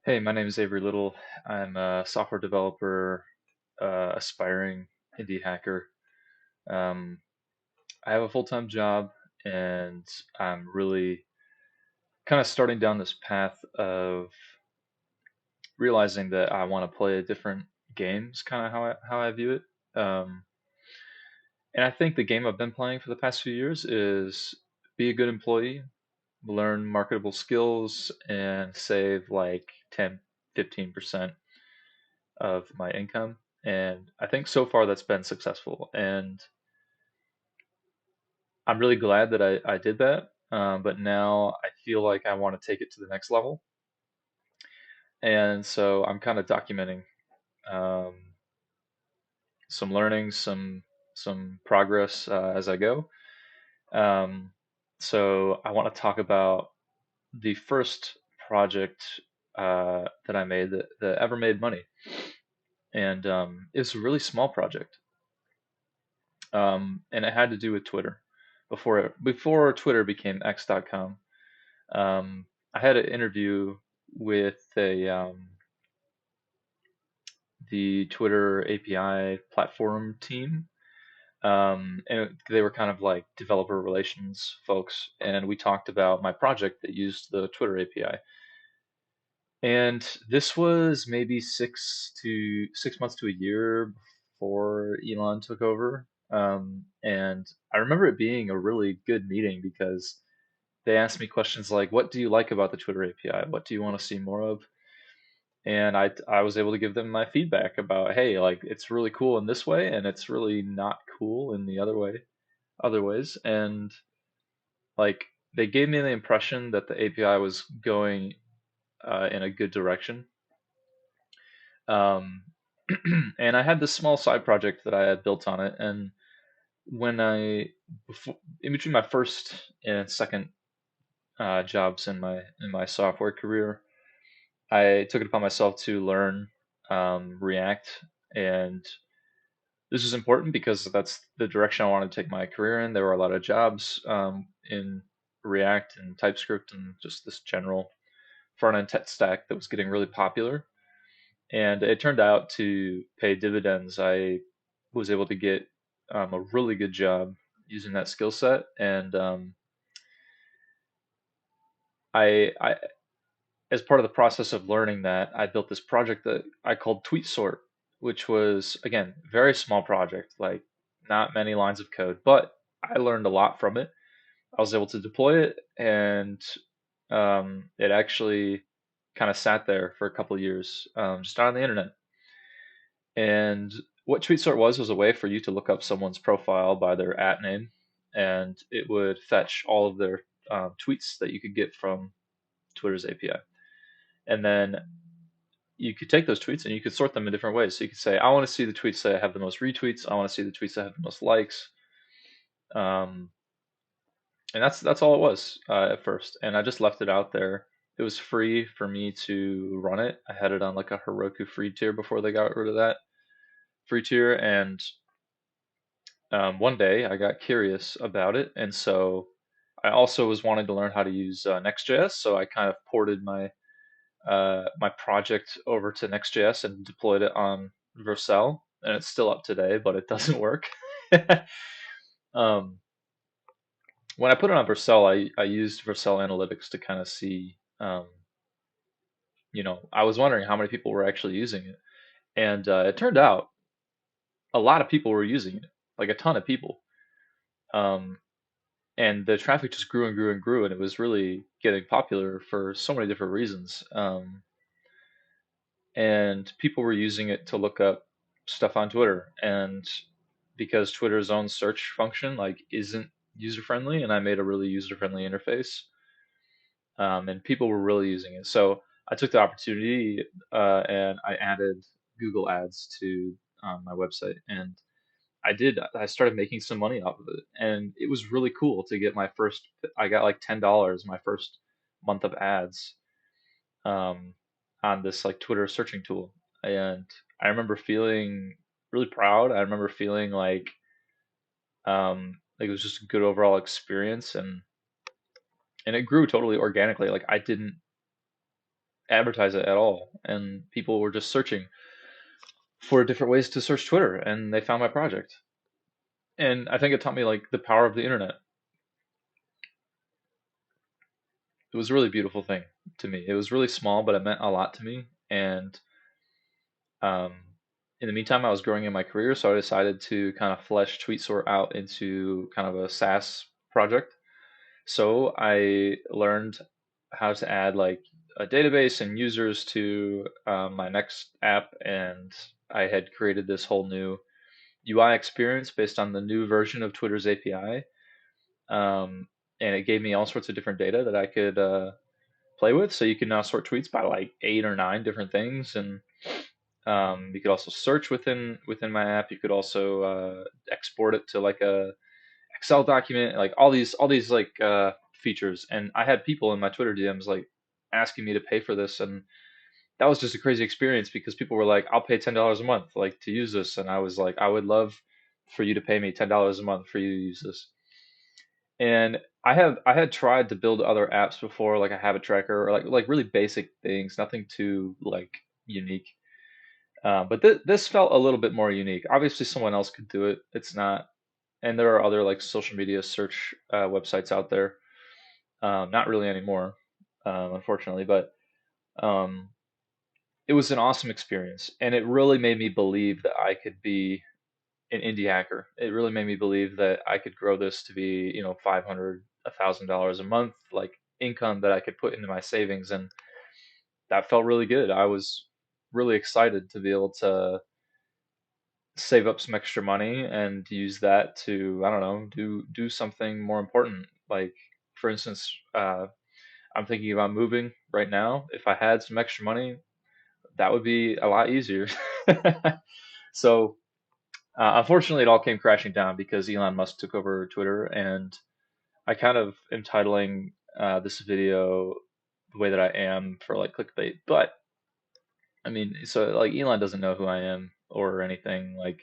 Hey, my name is Avery Little. I'm a software developer, aspiring indie hacker. Um, I have a full-time job, and I'm really kind of starting down this path of realizing that I want to play different games, kind of how I view it. Um, and I think the game I've been playing for the past few years is be a good employee, learn marketable skills, and save like 10, 15% of my income. And I think so far that's been successful. And I'm really glad that I did that. But now I feel like I want to take it to the next level. And so I'm kind of documenting um, some learning, some progress as I go. Um, so I want to talk about the first project that I made that ever made money. And it's a really small project. And it had to do with Twitter before Twitter became X.com. I had an interview with the Twitter API platform team, and they were kind of like developer relations folks, and we talked about my project that used the Twitter API. And this was maybe 6 months to a year before Elon took over. And I remember it being a really good meeting because they asked me questions like, "What do you like about the Twitter API? What do you want to see more of?" And I was able to give them my feedback about, hey, like it's really cool in this way, and it's really not cool in the other ways. And like they gave me the impression that the API was going in a good direction. Um, and I had this small side project that I had built on it. And when I, before, in between my first and second jobs in my software career, I took it upon myself to learn React, and this is important because that's the direction I wanted to take my career in. There were a lot of jobs in React and TypeScript and just this general front end tech stack that was getting really popular. And it turned out to pay dividends. I was able to get a really good job using that skill set, and I, as part of the process of learning that, I built this project that I called Tweet Sort, which was again very small project, like not many lines of code, but I learned a lot from it. I was able to deploy it, and it actually kind of sat there for a couple of years, just on the internet. And what TweetSort was a way for you to look up someone's profile by their at name, and it would fetch all of their tweets that you could get from Twitter's API. And then you could take those tweets and you could sort them in different ways. So you could say, I want to see the tweets that have the most retweets. I want to see the tweets that have the most likes. Um, and that's all it was at first. And I just left it out there. It was free for me to run it. I had it on like a Heroku free tier before they got rid of that free tier. And one day I got curious about it. And so I also was wanting to learn how to use Next.js. So I kind of ported my project over to Next.js and deployed it on Vercel, and it's still up today, but it doesn't work. um, when I put it on Vercel, I used Vercel Analytics to kind of see, I was wondering how many people were actually using it, and it turned out a lot of people were using it, like a ton of people. Um, and the traffic just grew and grew and grew, and it was really getting popular for so many different reasons. And people were using it to look up stuff on Twitter. And because Twitter's own search function like isn't user friendly, and I made a really user friendly interface, and people were really using it. So I took the opportunity and I added Google Ads to my website, and I did. I started making some money off of it, and it was really cool to get my first. I got like $10 my first month of ads um, on this like Twitter searching tool. And I remember feeling really proud. I remember feeling like it was just a good overall experience, and it grew totally organically. Like I didn't advertise it at all, and people were just searching for different ways to search Twitter, and they found my project. And I think it taught me like the power of the internet. It was a really beautiful thing to me. It was really small, but it meant a lot to me. And um, in the meantime, I was growing in my career, so I decided to kind of flesh TweetSort out into kind of a SaaS project. So I learned how to add like a database and users to my next app, and I had created this whole new UI experience based on the new version of Twitter's API. And it gave me all sorts of different data that I could play with. So you can now sort tweets by like 8 or 9 different things, and you could also search within my app. You could also export it to like a Excel document, like all these like features. And I had people in my Twitter DMs like asking me to pay for this, and that was just a crazy experience because people were like, "I'll pay $10 a month like to use this," and I was like, "I would love for you to pay me $10 a month for you to use this." And I had tried to build other apps before, like a habit tracker or like really basic things, nothing too like unique. But this felt a little bit more unique. Obviously, someone else could do it. It's not, and there are other like social media search websites out there. Not really anymore, unfortunately, but um, it was an awesome experience, and it really made me believe that I could be an indie hacker. It really made me believe that I could grow this to be, 500, $1,000 a month, like income that I could put into my savings, and that felt really good. I was really excited to be able to save up some extra money and use that to, I don't know, do something more important. Like, for instance, I'm thinking about moving right now. If I had some extra money, that would be a lot easier. So, unfortunately, it all came crashing down because Elon Musk took over Twitter, and I kind of am titling this video the way that I am for like clickbait. But I mean, so like Elon doesn't know who I am or anything. Like,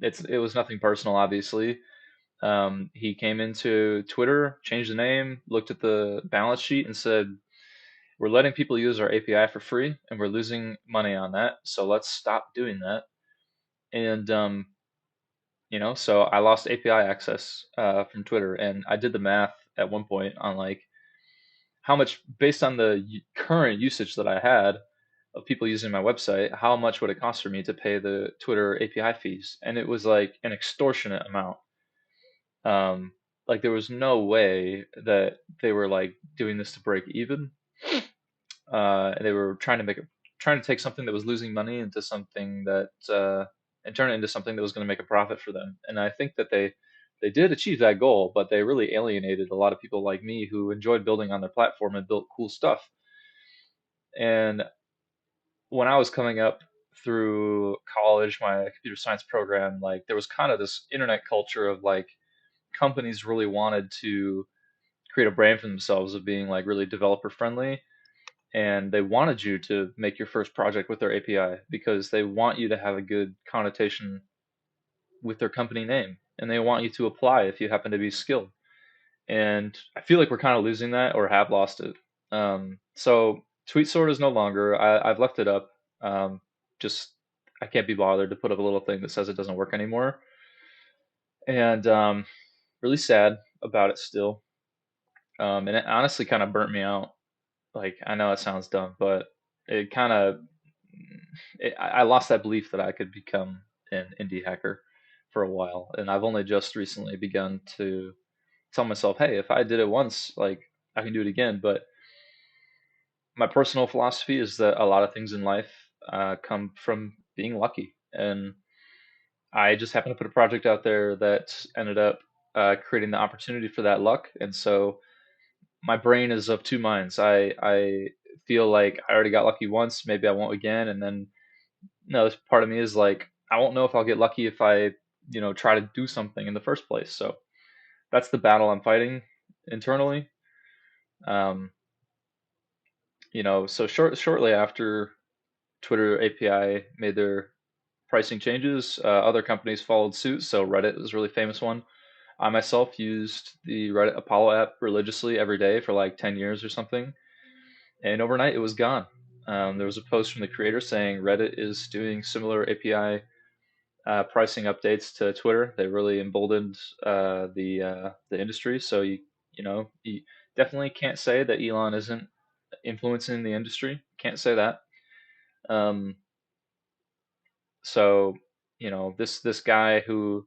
it was nothing personal, obviously. He came into Twitter, changed the name, looked at the balance sheet, and said, "We're letting people use our API for free, and we're losing money on that. So let's stop doing that." And so I lost API access from Twitter, and I did the math at one point on like how much, based on the current usage that I had of people using my website, how much would it cost for me to pay the Twitter API fees? And it was like an extortionate amount. Um, like there was no way that they were like doing this to break even. They were trying to take something that was losing money into something that and turn it into something that was going to make a profit for them. And I think that they did achieve that goal, but they really alienated a lot of people like me who enjoyed building on their platform and built cool stuff. And when I was coming up through college, my computer science program, like there was kind of this internet culture of like companies really wanted to create a brand for themselves of being like really developer friendly, and they wanted you to make your first project with their API because they want you to have a good connotation with their company name, and they want you to apply if you happen to be skilled. And I feel like we're kind of losing that or have lost it. So TweetSort is no longer. I've left it up. Just I can't be bothered to put up a little thing that says it doesn't work anymore, and really sad about it still. And it honestly kind of burnt me out. Like I know it sounds dumb, but it kind of I lost that belief that I could become an indie hacker for a while, and I've only just recently begun to tell myself, hey, if I did it once, like I can do it again. But my personal philosophy is that a lot of things in life come from being lucky, and I just happened to put a project out there that ended up creating the opportunity for that luck, and so my brain is of two minds. I feel like I already got lucky once, maybe I won't again, and then no, this part of me is like, I won't know if I'll get lucky if I, try to do something in the first place. So that's the battle I'm fighting internally. Um, so shortly after Twitter API made their pricing changes, other companies followed suit. So Reddit was a really famous one. I myself used the Reddit Apollo app religiously every day for like 10 years or something, and overnight it was gone. There was a post from the creator saying Reddit is doing similar API pricing updates to Twitter. They really emboldened the industry. So you definitely can't say that Elon isn't influencing the industry. Can't say that. Um, so this guy who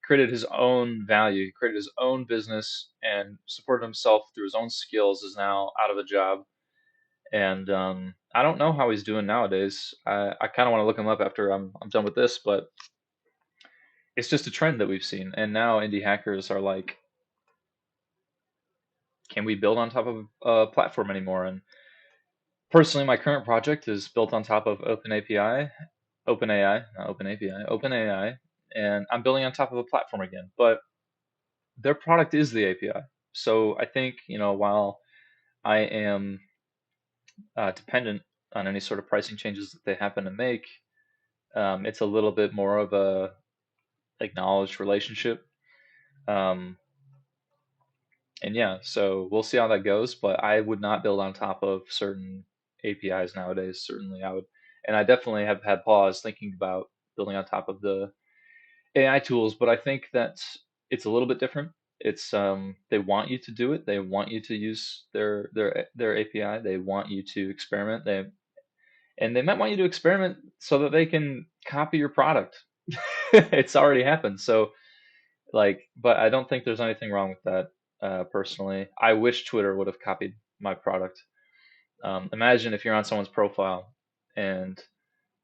created his own value, created his own business, and supported himself through his own skills is now out of a job. And I don't know how he's doing nowadays. I kind of want to look him up after I'm done with this, but it's just a trend that we've seen. And now indie hackers are like, can we build on top of a platform anymore? And personally, my current project is built on top of OpenAI, not OpenAPI, OpenAI, and I'm building on top of a platform again. But their product is the API. So I think, while I am dependent on any sort of pricing changes that they happen to make, it's a little bit more of a acknowledged relationship. Um, and yeah, so we'll see how that goes. But I would not build on top of certain APIs nowadays. Certainly, I would, and I definitely have had pause thinking about building on top of the AI tools. But I think that it's a little bit different. It's they want you to do it. They want you to use their API. They want you to experiment. They might want you to experiment so that they can copy your product. It's already happened. So but I don't think there's anything wrong with that. Personally, I wish Twitter would have copied my product. Imagine if you're on someone's profile and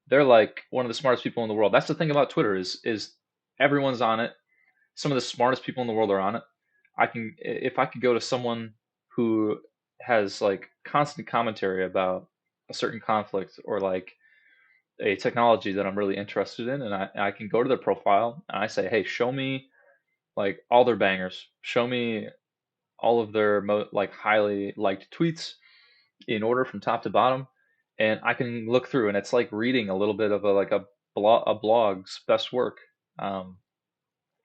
they're like one of the smartest people in the world. That's the thing about Twitter is everyone's on it. Some of the smartest people in the world are on it. If I could go to someone who has like constant commentary about a certain conflict or like a technology that I'm really interested in, and I can go to their profile and I say, hey, show me like all their bangers, show me all of their like highly liked tweets in order from top to bottom, and I can look through, and it's like reading a little bit of a blog's best work. Um,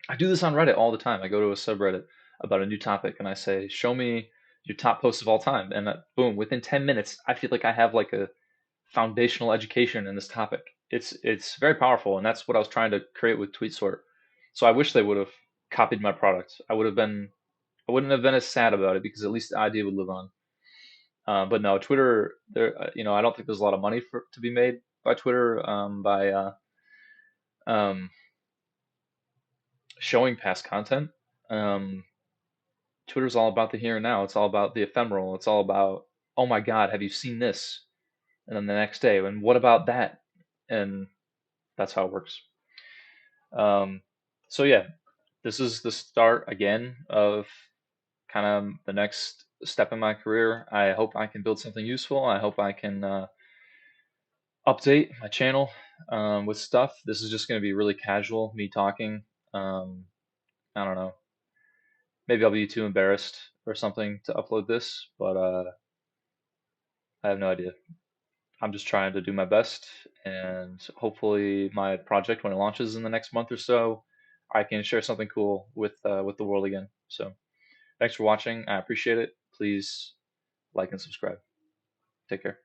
I do this on Reddit all the time. I go to a subreddit about a new topic, and I say, "Show me your top posts of all time," and boom, within 10 minutes, I feel like I have like a foundational education in this topic. It's very powerful, and that's what I was trying to create with TweetSort. So I wish they would have copied my product. I wouldn't have been as sad about it because at least the idea would live on. But no, Twitter, I don't think there's a lot of money to be made by Twitter by um, showing past content. Um, Twitter's all about the here and now. It's all about the ephemeral. It's all about, oh my God, have you seen this? And then the next day, and what about that? And that's how it works. Um, so yeah, this is the start again of kind of the next step in my career. I hope I can build something useful. I hope I can update my channel with stuff. This is just going to be really casual, me talking. Um, I don't know. Maybe I'll be too embarrassed or something to upload this, but I have no idea. I'm just trying to do my best, and hopefully, my project, when it launches in the next month or so, I can share something cool with the world again. So, thanks for watching. I appreciate it. Please like and subscribe. Take care.